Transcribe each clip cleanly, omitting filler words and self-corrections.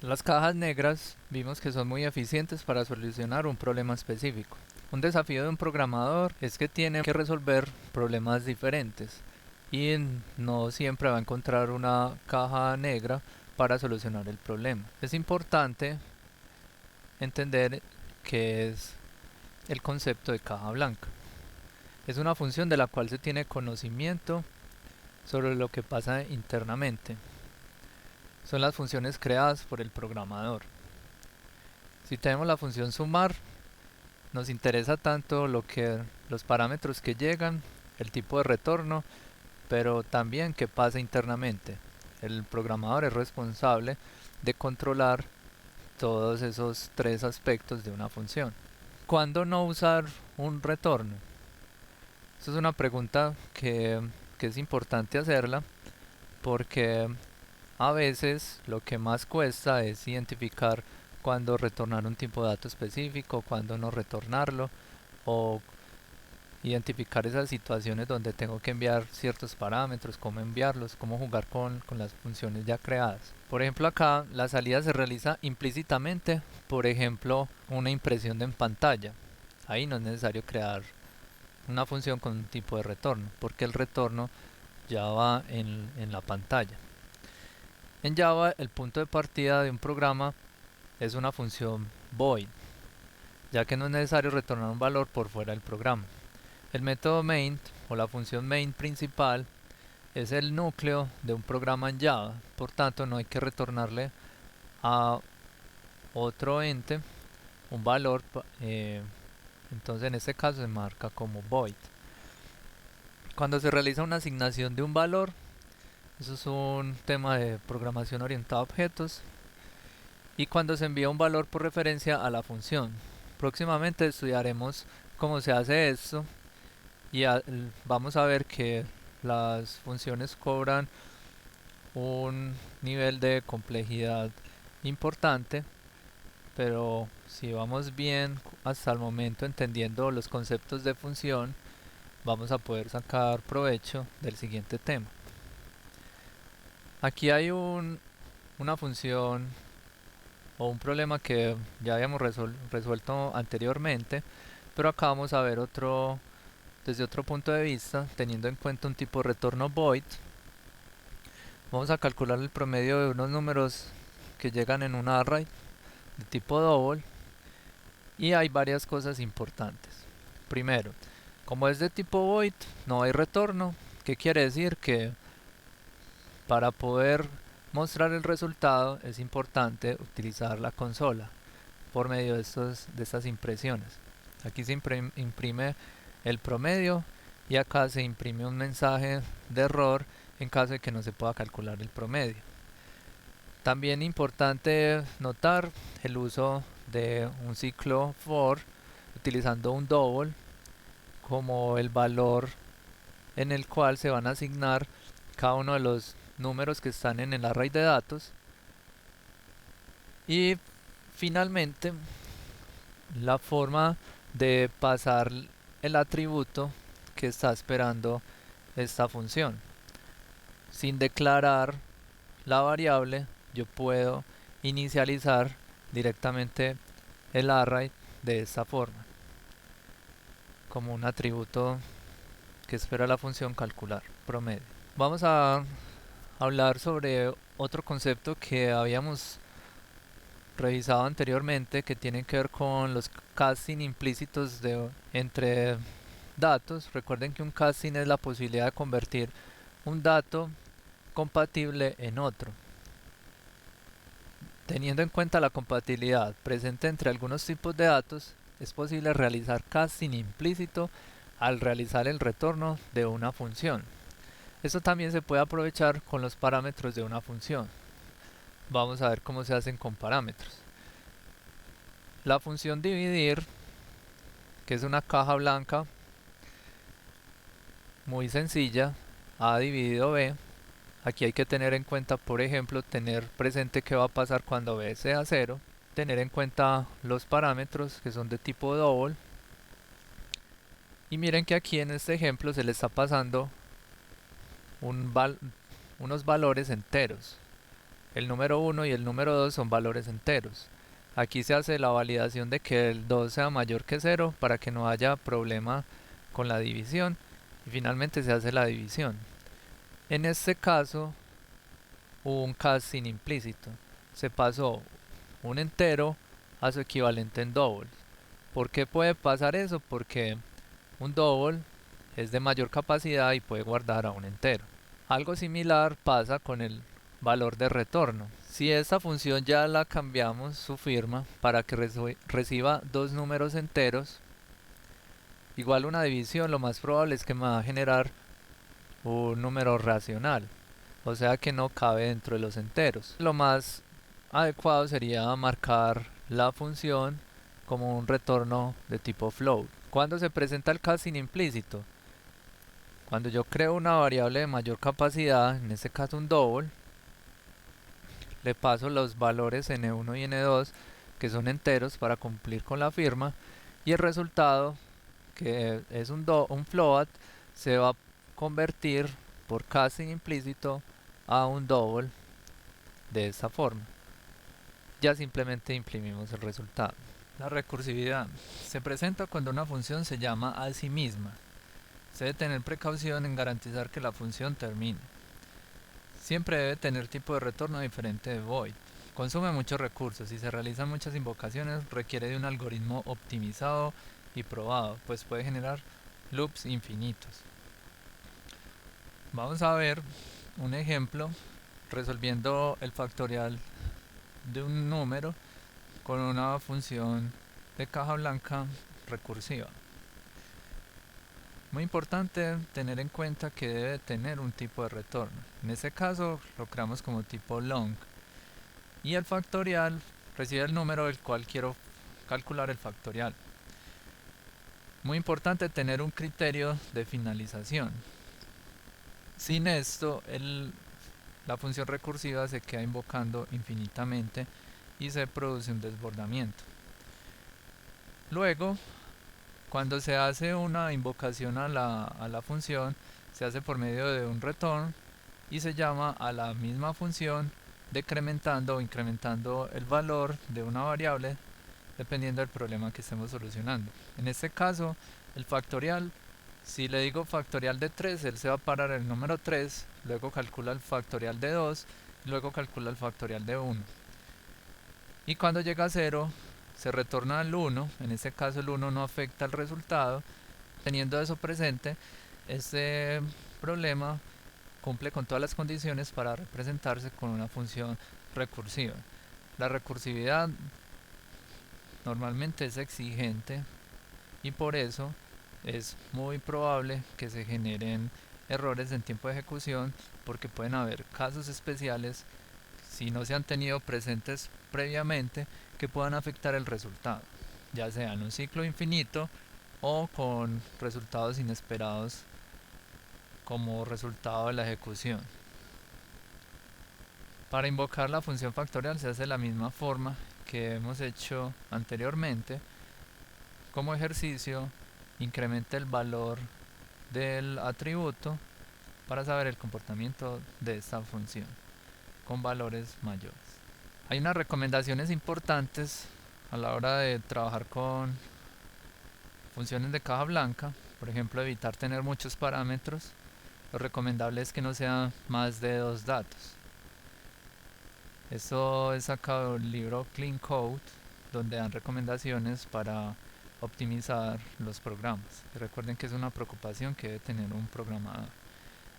Las cajas negras vimos que son muy eficientes para solucionar un problema específico. Un desafío de un programador es que tiene que resolver problemas diferentes y no siempre va a encontrar una caja negra para solucionar el problema. Es importante entender qué es el concepto de caja blanca. Es una función de la cual se tiene conocimiento sobre lo que pasa internamente. Son las funciones creadas por el programador. Si tenemos la función sumar, nos interesa tanto los parámetros que llegan, el tipo de retorno, pero también qué pasa internamente. El programador es responsable de controlar todos esos tres aspectos de una función. ¿Cuándo no usar un retorno? Esa es una pregunta que es importante hacerla porque a veces lo que más cuesta es identificar cuándo retornar un tipo de dato específico, cuándo no retornarlo, o identificar esas situaciones donde tengo que enviar ciertos parámetros, cómo enviarlos, cómo jugar con las funciones ya creadas. Por ejemplo, acá la salida se realiza implícitamente, por ejemplo, una impresión en pantalla. Ahí no es necesario crear una función con un tipo de retorno, porque el retorno ya va en la pantalla. En Java, el punto de partida de un programa es una función void, ya que no es necesario retornar un valor por fuera del programa. El método main o la función main principal es el núcleo de un programa en Java, por tanto no hay que retornarle a otro ente un valor, entonces en este caso se marca como void. Cuando se realiza una asignación de un valor, eso es un tema de programación orientada a objetos, y cuando se envía un valor por referencia a la función. Próximamente estudiaremos cómo se hace esto y vamos a ver que las funciones cobran un nivel de complejidad importante, pero si vamos bien hasta el momento entendiendo los conceptos de función, vamos a poder sacar provecho del siguiente tema. Aquí hay una función o un problema que ya habíamos resuelto anteriormente, pero acá vamos a ver desde otro punto de vista, teniendo en cuenta un tipo de retorno void. Vamos a calcular el promedio de unos números que llegan en un array de tipo double, y hay varias cosas importantes. Primero, como es de tipo void, no hay retorno. ¿Qué quiere decir? Que para poder mostrar el resultado es importante utilizar la consola por medio de estas impresiones. Aquí se imprime el promedio y acá se imprime un mensaje de error en caso de que no se pueda calcular el promedio. También importante notar el uso de un ciclo for utilizando un double como el valor en el cual se van a asignar cada uno de los números que están en el array de datos. Y finalmente la forma de pasar el atributo que está esperando esta función. Sin declarar la variable, yo puedo inicializar directamente el array de esta forma, como un atributo que espera la función calcular promedio. Vamos a hablar sobre otro concepto que habíamos revisado anteriormente, que tiene que ver con los casting implícitos entre datos. Recuerden que un casting es la posibilidad de convertir un dato compatible en otro. Teniendo en cuenta la compatibilidad presente entre algunos tipos de datos, es posible realizar casting implícito al realizar el retorno de una función. Esto también se puede aprovechar con los parámetros de una función. Vamos a ver cómo se hacen con parámetros. La función dividir, que es una caja blanca muy sencilla, A dividido B. Aquí hay que tener en cuenta, por ejemplo, tener presente qué va a pasar cuando B sea 0, tener en cuenta los parámetros que son de tipo double, y miren que aquí en este ejemplo se le está pasando unos valores enteros. El número 1 y el número 2 son valores enteros. Aquí se hace la validación de que el 2 sea mayor que 0 para que no haya problema con la división y finalmente se hace la división. En este caso hubo un casting implícito. Se pasó un entero a su equivalente en double. ¿Por qué puede pasar eso? Porque un double es de mayor capacidad y puede guardar a un entero. Algo similar pasa con el valor de retorno. Si esta función ya la cambiamos su firma para que reciba dos números enteros, igual una división, lo más probable es que me va a generar un número racional, o sea que no cabe dentro de los enteros. Lo más adecuado sería marcar la función como un retorno de tipo float. Cuando se presenta el casting implícito, cuando yo creo una variable de mayor capacidad, en este caso un double, le paso los valores n1 y n2 que son enteros para cumplir con la firma, y el resultado, que es un float, se va a convertir por casting implícito a un double de esta forma. Ya simplemente imprimimos el resultado. La recursividad se presenta cuando una función se llama a sí misma. Se debe tener precaución en garantizar que la función termine. Siempre debe tener tipo de retorno diferente de void. Consume muchos recursos y se realizan muchas invocaciones, requiere de un algoritmo optimizado y probado, pues puede generar loops infinitos. Vamos a ver un ejemplo resolviendo el factorial de un número con una función de caja blanca recursiva. Muy importante tener en cuenta que debe tener un tipo de retorno. En este caso lo creamos como tipo long. Y el factorial recibe el número del cual quiero calcular el factorial. Muy importante tener un criterio de finalización. Sin esto, la función recursiva se queda invocando infinitamente y se produce un desbordamiento. Luego, cuando se hace una invocación a la función, se hace por medio de un return y se llama a la misma función decrementando o incrementando el valor de una variable dependiendo del problema que estemos solucionando. En este caso, el factorial, si le digo factorial de 3, él se va a parar el número 3, luego calcula el factorial de 2, luego calcula el factorial de 1. Y cuando llega a 0, se retorna al 1, en este caso el 1 no afecta al resultado. Teniendo eso presente, este problema cumple con todas las condiciones para representarse con una función recursiva. La recursividad normalmente es exigente y por eso es muy probable que se generen errores en tiempo de ejecución, porque pueden haber casos especiales, si no se han tenido presentes previamente, que puedan afectar el resultado, ya sea en un ciclo infinito o con resultados inesperados como resultado de la ejecución. Para invocar la función factorial se hace de la misma forma que hemos hecho anteriormente. Como ejercicio, incrementa el valor del atributo para saber el comportamiento de esta función con valores mayores. Hay unas recomendaciones importantes a la hora de trabajar con funciones de caja blanca. Por ejemplo, evitar tener muchos parámetros. Lo recomendable es que no sean más de 2 datos. Esto es sacado del libro Clean Code, donde dan recomendaciones para optimizar los programas. Y recuerden que es una preocupación que debe tener un programador.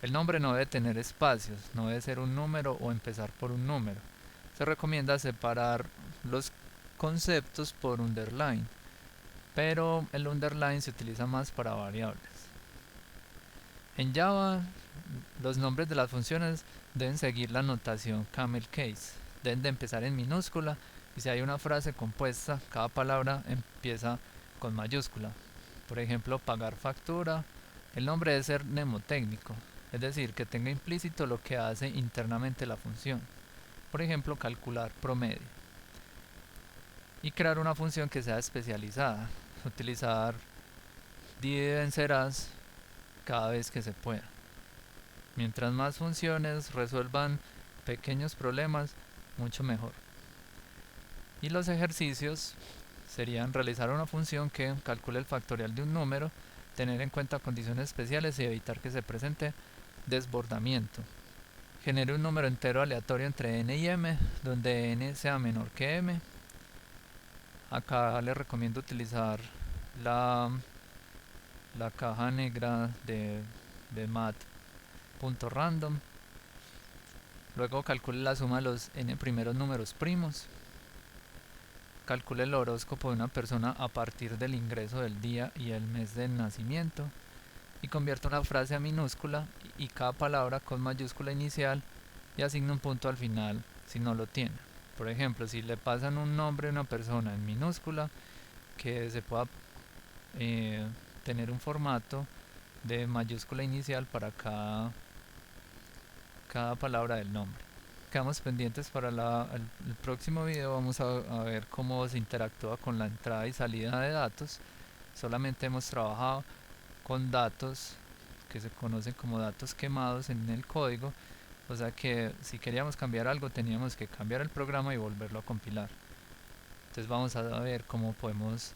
El nombre no debe tener espacios, no debe ser un número o empezar por un número. Se recomienda separar los conceptos por underline, pero el underline se utiliza más para variables. En Java, los nombres de las funciones deben seguir la notación camel case, deben de empezar en minúscula, y si hay una frase compuesta, cada palabra empieza con mayúscula. Por ejemplo, pagar factura, el nombre debe ser mnemotécnico, es decir, que tenga implícito lo que hace internamente la función. Por ejemplo, calcular promedio. Y crear una función que sea especializada, utilizar divide vencerás cada vez que se pueda. Mientras más funciones resuelvan pequeños problemas, mucho mejor. Y los ejercicios serían realizar una función que calcule el factorial de un número, tener en cuenta condiciones especiales y evitar que se presente desbordamiento. Genere un número entero aleatorio entre n y m, donde n sea menor que m. Acá les recomiendo utilizar la caja negra de math.random. Luego calcule la suma de los n primeros números primos. Calcule el horóscopo de una persona a partir del ingreso del día y el mes del nacimiento. Y convierta una frase a minúscula y cada palabra con mayúscula inicial y asigne un punto al final si no lo tiene. Por ejemplo, si le pasan un nombre de una persona en minúscula, que se pueda tener un formato de mayúscula inicial para cada palabra del nombre. Quedamos pendientes para el próximo video. Vamos a ver cómo se interactúa con la entrada y salida de datos. Solamente hemos trabajado con datos que se conocen como datos quemados en el código, o sea que si queríamos cambiar algo teníamos que cambiar el programa y volverlo a compilar. Entonces vamos a ver cómo podemos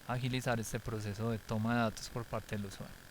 agilizar este proceso de toma de datos por parte del usuario.